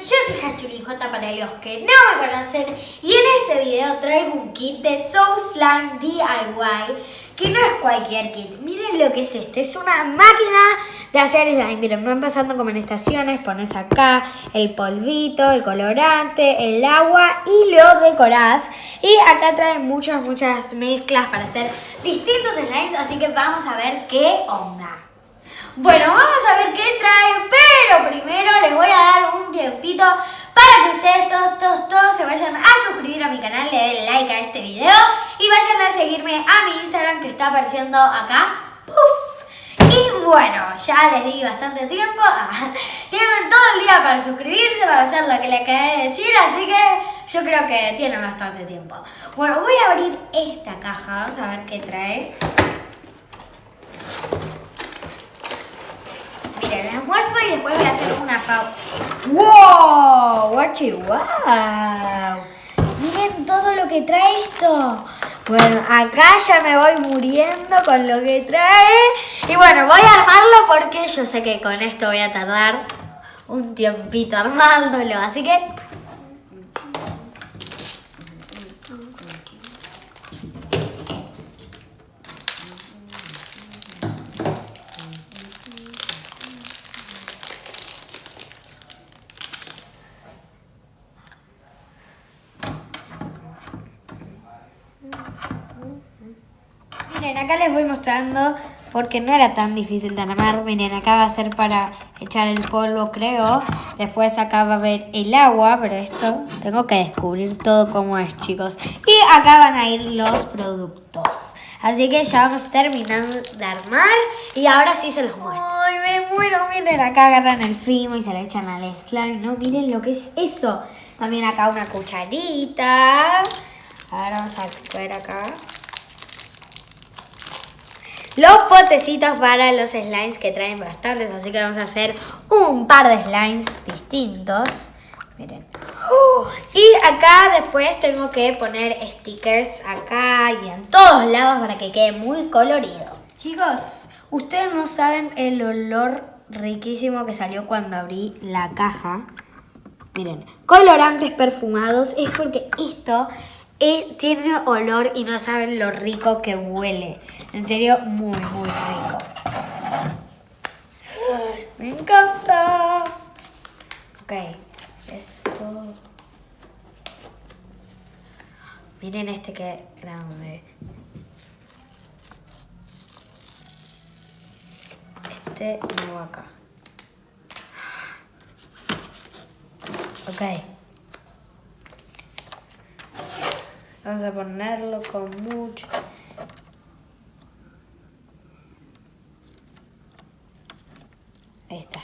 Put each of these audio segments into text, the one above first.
yo soy Hachulin J para los que no me conocen y en este video traigo un kit de Soul Slime DIY que no es cualquier kit. Miren lo que es esto, es una máquina de hacer slime. Miren, van pasando como en estaciones, pones acá el polvito, el colorante, el agua y lo decorás. Y acá trae muchas mezclas para hacer distintos slimes, así que vamos a ver qué onda. Bueno, vamos a ver qué trae, pero primero les voy a dar un tiempito para que ustedes todos se vayan a suscribir a mi canal, le den like a este video y vayan a seguirme a mi Instagram que está apareciendo acá. ¡Puf! Y bueno, ya les di bastante tiempo. Tienen todo el día para suscribirse, para hacer lo que les acabé de decir, así que yo creo que tienen bastante tiempo. Bueno, voy a abrir esta caja, vamos a ver qué trae. Miren, les muestro y después voy a hacer una pausa. ¡Wow! ¡Guachi! ¡Wow! Miren todo lo que trae esto. Bueno, acá ya me voy muriendo con lo que trae. Y bueno, voy a armarlo porque yo sé que con esto voy a tardar un tiempito armándolo. Así que... Miren, acá les voy mostrando porque no era tan difícil de armar. Miren, acá va a ser para echar el polvo, creo. Después acá va a haber el agua, pero esto tengo que descubrir todo cómo es, chicos. Y acá van a ir los productos. Así que ya vamos terminando de armar y ahora sí se los muestro. ¡Ay, me muero! Miren, acá agarran el fimo y se le echan al slime, ¿no? Miren lo que es eso. También acá una cucharita. Ahora vamos a ver acá. Los potecitos para los slimes que traen bastantes, así que vamos a hacer un par de slimes distintos. Miren. Y acá después tengo que poner stickers acá y en todos lados para que quede muy colorido. Chicos, ustedes no saben el olor riquísimo que salió cuando abrí la caja. Miren, colorantes perfumados, es porque esto... tiene olor y no saben lo rico que huele. En serio, muy rico. Me encanta. Ok, esto. Miren este que grande. Este no va acá. Ok. Vamos a ponerlo con mucho. Ahí está.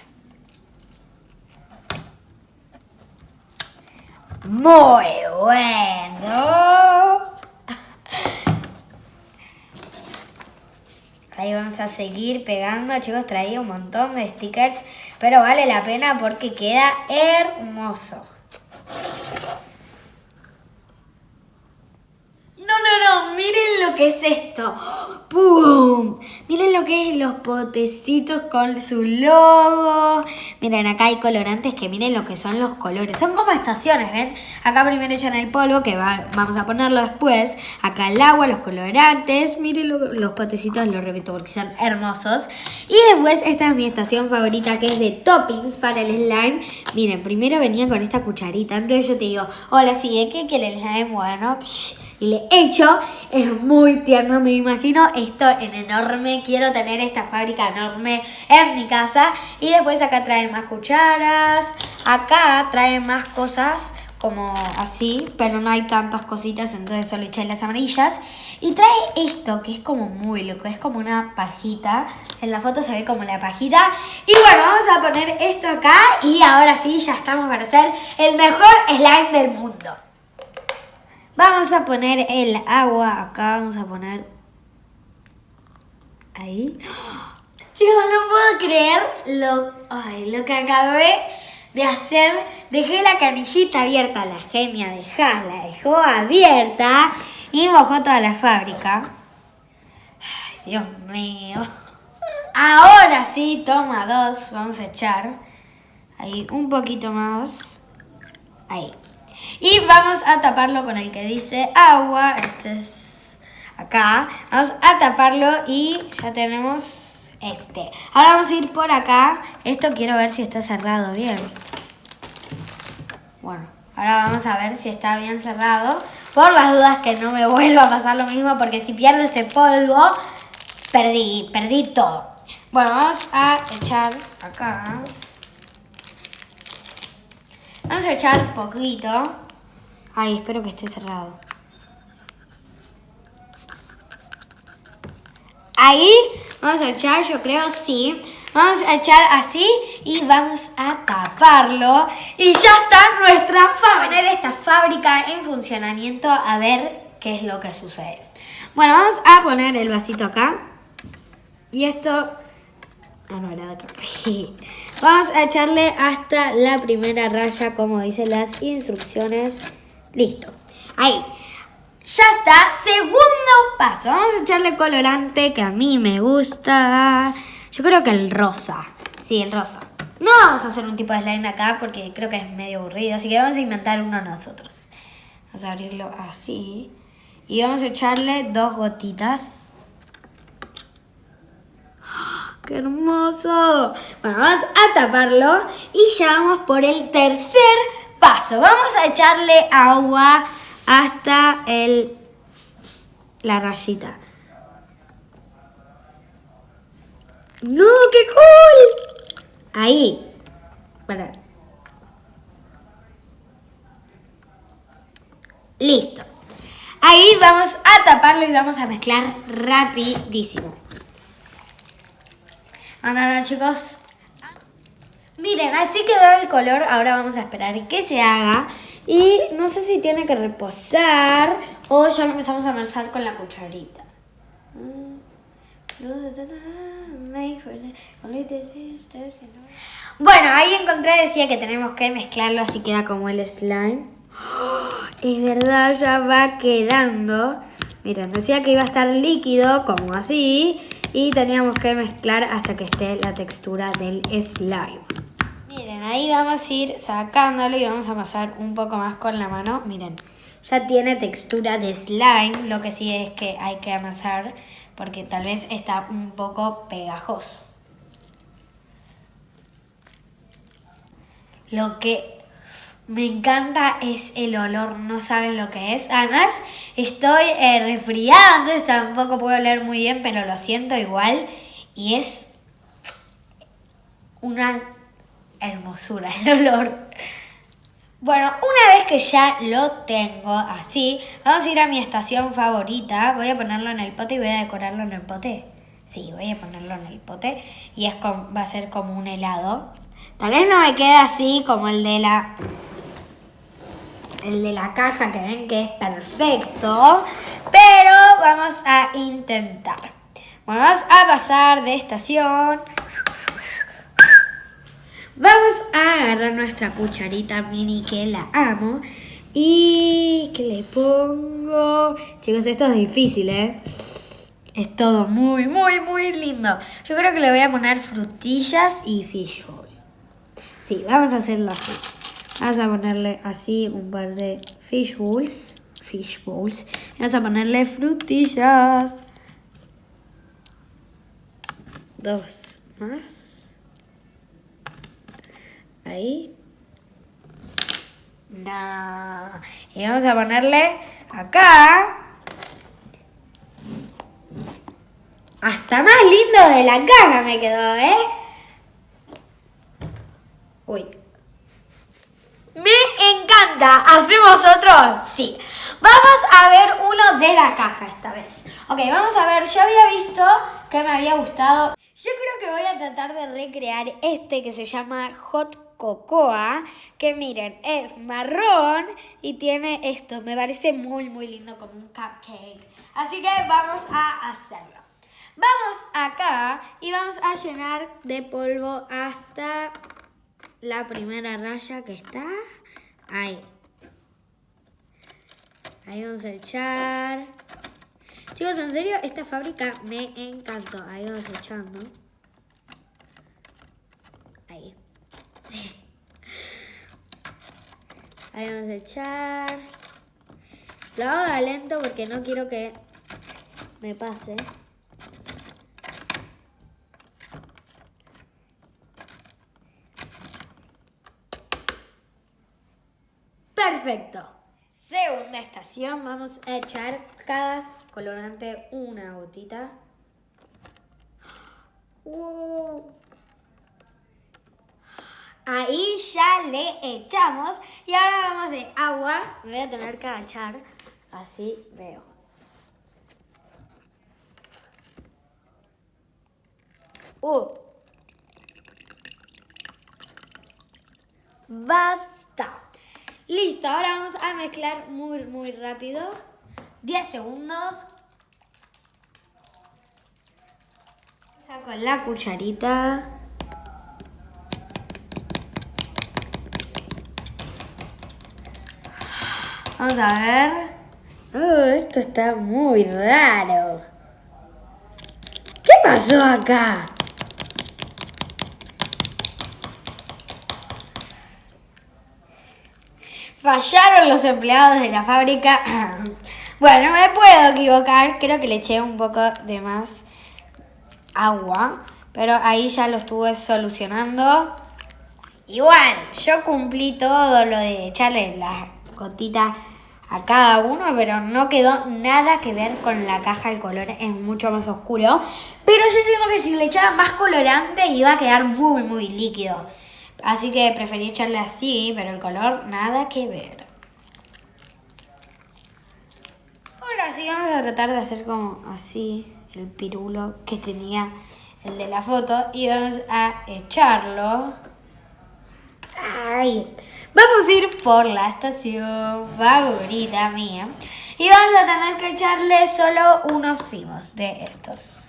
Muy bueno. Ahí vamos a seguir pegando. Chicos, traía un montón de stickers, pero vale la pena porque queda hermoso. No, miren lo que es esto. ¡Pum! Miren lo que es los potecitos con su logo. Miren, acá hay colorantes que miren lo que son los colores. Son como estaciones, ¿ven? Acá primero echan el polvo, que vamos a ponerlo después. Acá el agua, los colorantes. Miren los potecitos, los repito porque son hermosos. Y después esta es mi estación favorita, que es de toppings para el slime. Miren, primero venía con esta cucharita. Entonces yo te digo, hola, sí, ¿de qué quiere el slime? Bueno, y le echo, es muy tierno, me imagino esto en enorme, quiero tener esta fábrica enorme en mi casa. Y después acá trae más cucharas, acá trae más cosas como así, pero no hay tantas cositas, entonces solo eché las amarillas. Y trae esto que es como muy loco, es como una pajita, en la foto se ve como la pajita. Y bueno, vamos a poner esto acá y ahora sí, ya estamos para hacer el mejor slime del mundo. Vamos a poner el agua acá, vamos a poner ahí. Chicos, no puedo creer lo que acabé de hacer. Dejé la canillita abierta, la genia de Has la dejó abierta y mojó toda la fábrica. Ay, Dios mío. Ahora sí, toma dos, vamos a echar ahí un poquito más. Ahí. Y vamos a taparlo con el que dice agua. Este es acá. Vamos a taparlo y ya tenemos este. Ahora vamos a ir por acá. Esto quiero ver si está cerrado bien. Bueno, ahora vamos a ver si está bien cerrado. Por las dudas que no me vuelva a pasar lo mismo, porque si pierdo este polvo, perdí todo. Bueno, vamos a echar acá. Vamos a echar poquito. Ay, espero que esté cerrado. Ahí vamos a echar, yo creo, sí. Vamos a echar así y vamos a taparlo. Y ya está nuestra fábrica. Poner esta fábrica en funcionamiento a ver qué es lo que sucede. Bueno, vamos a poner el vasito acá. Y esto... Ah, no, era de acá. Vamos a echarle hasta la primera raya, como dicen las instrucciones. Listo. Ahí. Ya está. Segundo paso. Vamos a echarle colorante, que a mí me gusta. Yo creo que el rosa. Sí, el rosa. No vamos a hacer un tipo de slime acá porque creo que es medio aburrido. Así que vamos a inventar uno nosotros. Vamos a abrirlo así. Y vamos a echarle 2 gotitas. ¡Qué hermoso! Bueno, vamos a taparlo y ya vamos por el tercer paso. Vamos a echarle agua hasta la rayita. ¡No, qué cool! Ahí. Bueno. Listo. Ahí vamos a taparlo y vamos a mezclar rapidísimo. No, chicos. Miren, así quedó el color. Ahora vamos a esperar que se haga. Y no sé si tiene que reposar o ya lo empezamos a amasar con la cucharita. Bueno, ahí encontré, decía que tenemos que mezclarlo así queda como el slime. Es verdad, ya va quedando. Miren, decía que iba a estar líquido como así. Y teníamos que mezclar hasta que esté la textura del slime. Miren, ahí vamos a ir sacándolo y vamos a amasar un poco más con la mano. Miren, ya tiene textura de slime. Lo que sí es que hay que amasar porque tal vez está un poco pegajoso. Lo que me encanta es el olor, no saben lo que es. Además, estoy resfriada, entonces tampoco puedo oler muy bien, pero lo siento igual. Y es una hermosura el olor. Bueno, una vez que ya lo tengo así, vamos a ir a mi estación favorita. Voy a ponerlo en el pote y voy a decorarlo en el pote. Sí, voy a ponerlo en el pote y va a ser como un helado. Tal vez no me quede así como el de la caja, que ven que es perfecto, pero vamos a intentar. Bueno, vamos a pasar de estación. Vamos a agarrar nuestra cucharita mini, que la amo. ¿Y qué le pongo? Chicos, esto es difícil, ¿eh? Es todo muy, muy, muy lindo. Yo creo que le voy a poner frutillas y fish bowl. Sí, vamos a hacerlo así. Vamos a ponerle así un par de fish bowls. Vamos a ponerle frutillas. 2 más. Ahí. No. Y vamos a ponerle acá. Hasta más lindo de la caja me quedó, ¿eh? Uy. ¡Me encanta! ¿Hacemos otro? Sí. Vamos a ver uno de la caja esta vez. Ok, vamos a ver. Yo había visto que me había gustado. Yo creo que voy a tratar de recrear este que se llama Hot Cocoa. Que miren, es marrón y tiene esto. Me parece muy, muy lindo, como un cupcake. Así que vamos a hacerlo. Vamos acá y vamos a llenar de polvo hasta la primera raya que está ahí. Ahí vamos a echar. Chicos, en serio, esta fábrica me encantó. Ahí vamos echando. Ahí. Ahí vamos a echar. Lo hago a lento porque no quiero que me pase. Perfecto. Segunda estación, vamos a echar cada colorante una gotita. Ahí ya le echamos y ahora vamos de agua. Me voy a tener que agachar, así veo. Basta. Listo, ahora vamos a mezclar muy rápido. 10 segundos. Saco la cucharita. Vamos a ver. Esto está muy raro. ¿Qué pasó acá? Fallaron los empleados de la fábrica. Bueno, me puedo equivocar. Creo que le eché un poco de más agua. Pero ahí ya lo estuve solucionando. Igual, yo cumplí todo lo de echarle la gotita a cada uno, pero no quedó nada que ver con la caja. El color es mucho más oscuro. Pero yo siento que si le echaba más colorante iba a quedar muy líquido. Así que preferí echarle así, pero el color nada que ver. Ahora sí vamos a tratar de hacer como así el pirulo que tenía el de la foto. Y vamos a echarlo. Ay. Vamos a ir por la estación favorita mía. Y vamos a tener que echarle solo unos fimos de estos.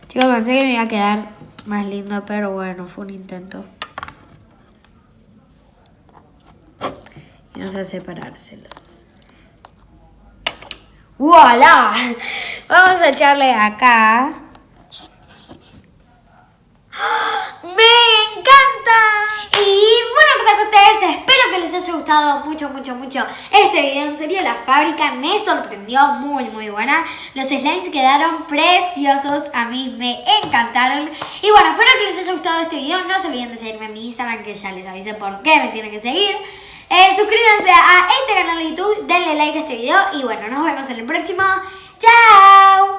Chicos, pensé que me iba a quedar más lindo, pero bueno, fue un intento. Y vamos a separárselos. ¡Voilà! Vamos a echarle acá. ¡Me encanta! Y bueno, ustedes, espero que les haya gustado mucho este video. En serio, la fábrica me sorprendió, muy buena. Los slimes quedaron preciosos, a mí me encantaron. Y bueno, espero que les haya gustado este video. No se olviden de seguirme en mi Instagram, que ya les avisé por qué me tienen que seguir. Suscríbanse a este canal de YouTube, denle like a este video. Y bueno, nos vemos en el próximo. ¡Chao!